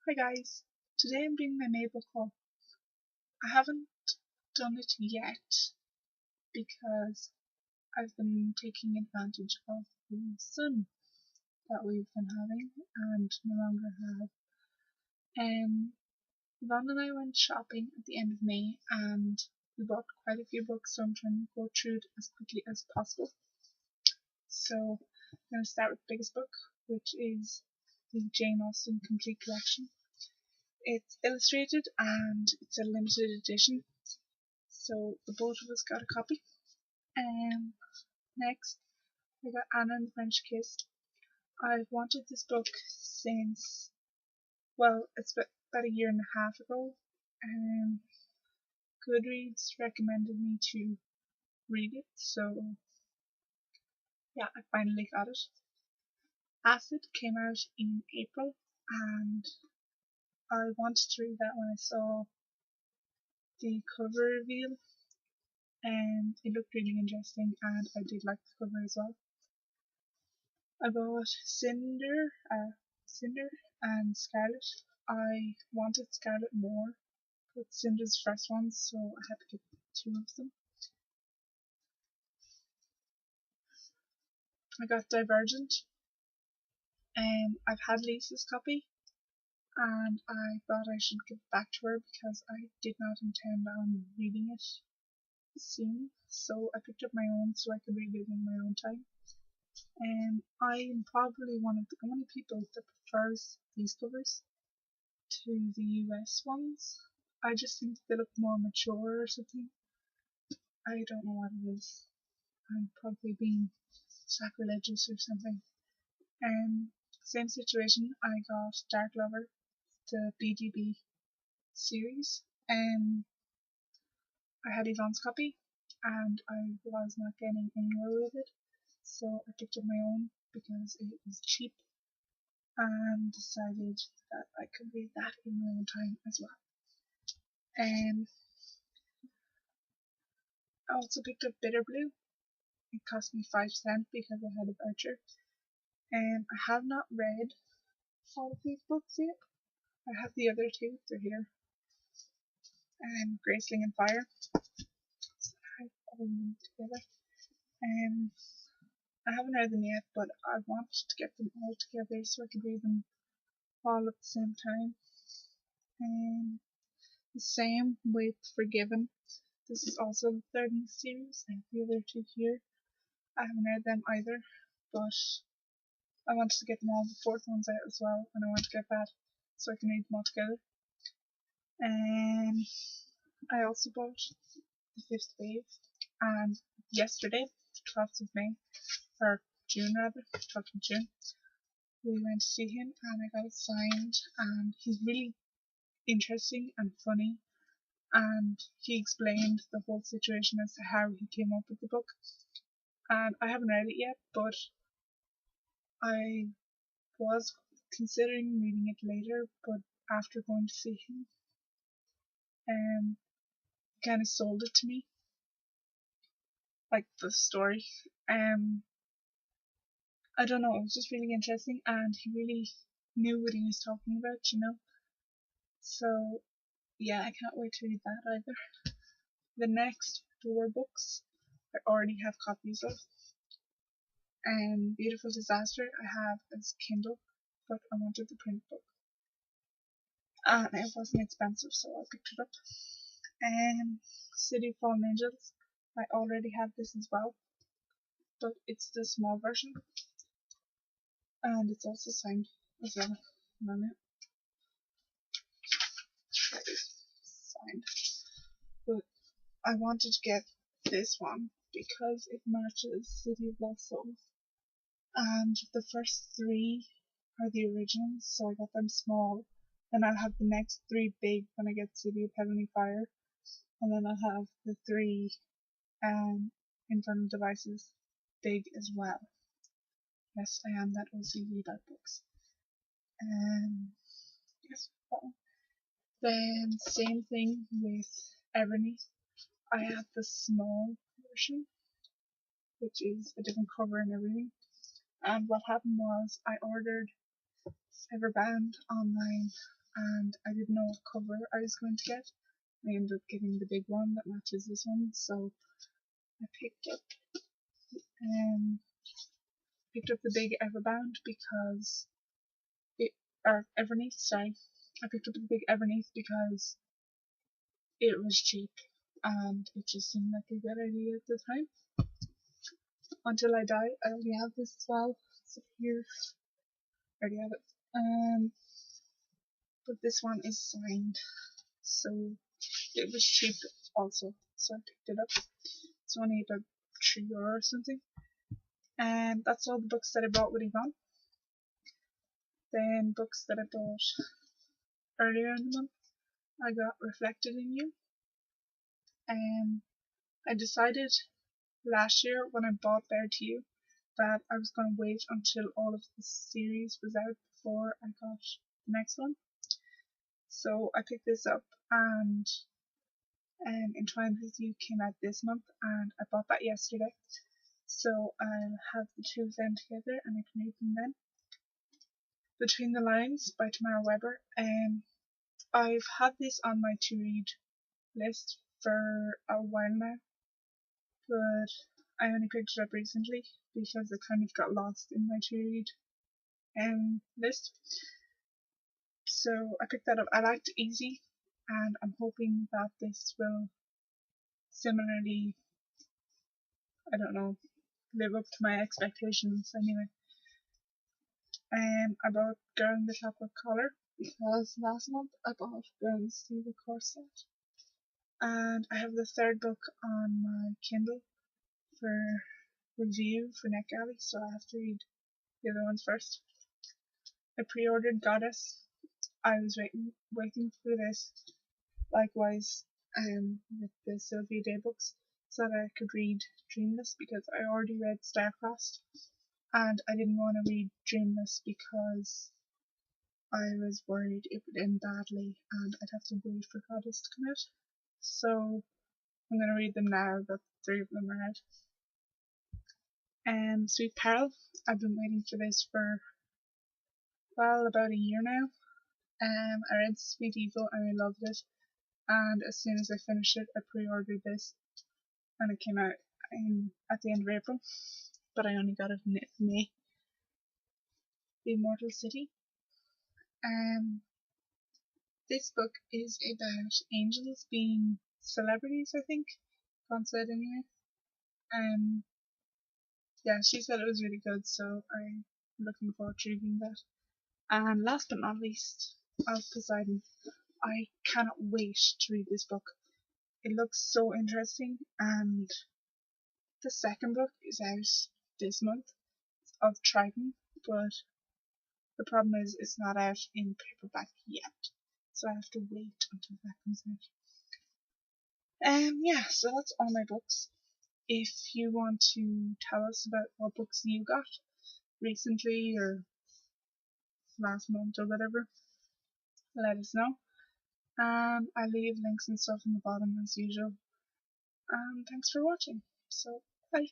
Hi guys, today I'm doing my Maple haul. I haven't done it yet because I've been taking advantage of the sun that we've been having and no longer have. Yvonne and I went shopping at the end of May and we bought quite a few books, so I'm trying to go through it as quickly as possible. So I'm going to start with the biggest book, which is the Jane Austen Complete Collection. It's illustrated and it's a limited edition, so the both of us got a copy. Next, I got Anna and the French Kiss. I've wanted this book since, well, it's about a year and a half ago. Goodreads recommended me to read it, so yeah, I finally got it. Acid came out in April, and I wanted to read that when I saw the cover reveal, and it looked really interesting, and I did like the cover as well. I bought Cinder and Scarlet. I wanted Scarlet more, but Cinder's first one, so I had to get two of them. I got Divergent, and I've had Lisa's copy, and I thought I should give it back to her because I did not intend on reading it soon, so I picked up my own so I could read it in my own time. I am probably one of the only people that prefers these covers to the US ones. I just think they look more mature or something. I don't know what it is. I'm probably being sacrilegious or something. Same situation, I got Dark Lover, the BGB series. I had Yvonne's copy and I was not getting anywhere with it, so I picked up my own because it was cheap and decided that I could read that in my own time as well. I also picked up Bitter Blue. It cost me 5 cents because I had a voucher. I have not read all of these books yet. I have the other two, they're here. Graceling and Fire. So I have all of them together. I haven't read them yet, but I want to get them all together so I could read them all at the same time. The same with Forgiven. This is also the third in the series. I have the other two here. I haven't read them either, but I wanted to get them all, the fourth one's out as well, and I want to get that so I can read them all together. I also bought The Fifth Wave, and yesterday, the 12th of May, or June rather, 12th of June, we went to see him and I got it signed, and he's really interesting and funny, and he explained the whole situation as to how he came up with the book. And I haven't read it yet, but I was considering reading it later, but after going to see him, he kind of sold it to me, like the story. I don't know, it was just really interesting, and he really knew what he was talking about, you know. So yeah, I can't wait to read that either. The next 4 books I already have copies of. Beautiful Disaster I have as Kindle, but I wanted the print book. And it wasn't expensive, so I picked it up. City of Fallen Angels, I already have this as well, but it's the small version, and it's also signed as well. Signed. But I wanted to get this one because it matches City of Lost Souls, and the first 3 are the originals, so I got them small. Then I'll have the next 3 big when I get City of Heavenly Fire, and then I'll have the 3 Infernal Devices big as well. Yes, I am that OCD about books. Yes, that one. Then same thing with Ebony. I have the small version, which is a different cover and everything. And what happened was I ordered Everbound online, and I didn't know what cover I was going to get. I ended up getting the big one that matches this one, so I picked up the big Everbound because Everneath, sorry. I picked up the big Everneath because it was cheap and it just seemed like a good idea at the time. Until I Die. I already have this as well. So here, I already have it. But this one is signed, so it was cheap also, so I picked it up. It's only about €3 or something. And that's all the books that I bought with Yvonne. Then books that I bought earlier in the month, I got Reflected in You. I decided last year when I bought Bear to You that I was going to wait until all of the series was out before I got the next one. So I picked this up, and Entwined with You came out this month, and I bought that yesterday. So I'll have the two of them together and I can read them then. Between the Lines by Tamara Weber. I've had this on my to read list for a while now, but I only picked it up recently because it kind of got lost in my to read list. So I picked that up. I liked Easy, and I'm hoping that this will similarly, I don't know, live up to my expectations anyway. I bought Girl in the Chocolate Collar because last month I bought Girl in the Steel Corset. And I have the third book on my Kindle for review for NetGalley, so I have to read the other ones first. I pre-ordered Goddess. I was waiting for this, likewise with the Sylvia Day books, so that I could read Dreamless because I already read Starcrossed, and I didn't want to read Dreamless because I was worried it would end badly and I'd have to wait for Goddess to come out. So I'm going to read them now that 3 of them are out. Sweet Peril. I've been waiting for this for, well, about a year now. I read Sweet Evil and I loved it. And as soon as I finished it, I pre-ordered this. And it came out at the end of April. But I only got it in May. The Immortal City. This book is about angels being celebrities, I think. Con said anyway. Yeah, she said it was really good, so I'm looking forward to reading that. And last but not least, of Poseidon. I cannot wait to read this book. It looks so interesting, and the second book is out this month of Triton, but the problem is it's not out in paperback yet, so I have to wait until that comes out. Yeah, so that's all my books. If you want to tell us about what books you got recently or last month or whatever, let us know. I'll leave links and stuff in the bottom as usual. Thanks for watching. So, bye.